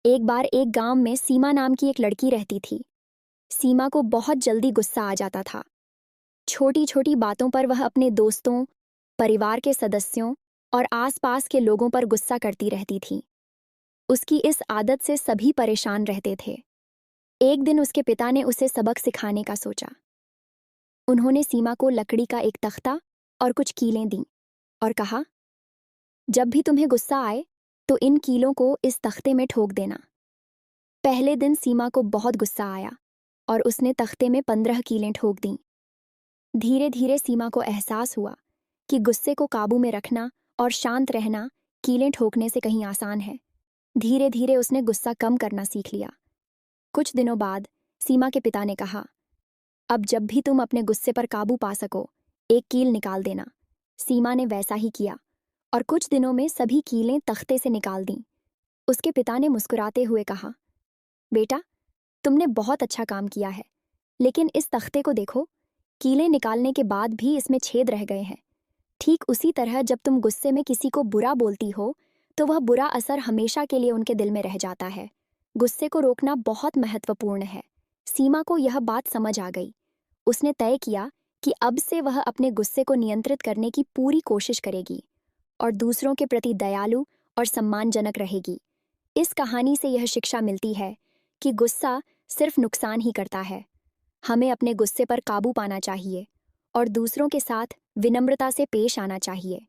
एक बार एक गांव में सीमा नाम की एक लड़की रहती थी। सीमा को बहुत जल्दी गुस्सा आ जाता था। छोटी छोटी बातों पर वह अपने दोस्तों, परिवार के सदस्यों और आसपास के लोगों पर गुस्सा करती रहती थी। उसकी इस आदत से सभी परेशान रहते थे। एक दिन उसके पिता ने उसे सबक सिखाने का सोचा। उन्होंने सीमा को लकड़ी का एक तख्ता और कुछ कीलें दीं और कहा, जब भी तुम्हें गुस्सा आए तो इन कीलों को इस तख्ते में ठोक देना। पहले दिन सीमा को बहुत गुस्सा आया और उसने तख्ते में 15 कीलें ठोक दीं। धीरे धीरे सीमा को एहसास हुआ कि गुस्से को काबू में रखना और शांत रहना कीलें ठोकने से कहीं आसान है। धीरे धीरे उसने गुस्सा कम करना सीख लिया। कुछ दिनों बाद सीमा के पिता ने कहा, अब जब भी तुम अपने गुस्से पर काबू पा सको, एक कील निकाल देना। सीमा ने वैसा ही किया और कुछ दिनों में सभी कीलें तख्ते से निकाल दीं। उसके पिता ने मुस्कुराते हुए कहा, बेटा, तुमने बहुत अच्छा काम किया है, लेकिन इस तख्ते को देखो, कीलें निकालने के बाद भी इसमें छेद रह गए हैं। ठीक उसी तरह जब तुम गुस्से में किसी को बुरा बोलती हो तो वह बुरा असर हमेशा के लिए उनके दिल में रह जाता है। गुस्से को रोकना बहुत महत्वपूर्ण है। सीमा को यह बात समझ आ गई। उसने तय किया कि अब से वह अपने गुस्से को नियंत्रित करने की पूरी कोशिश करेगी और दूसरों के प्रति दयालु और सम्मानजनक रहेगी। इस कहानी से यह शिक्षा मिलती है कि गुस्सा सिर्फ नुकसान ही करता है। हमें अपने गुस्से पर काबू पाना चाहिए और दूसरों के साथ विनम्रता से पेश आना चाहिए।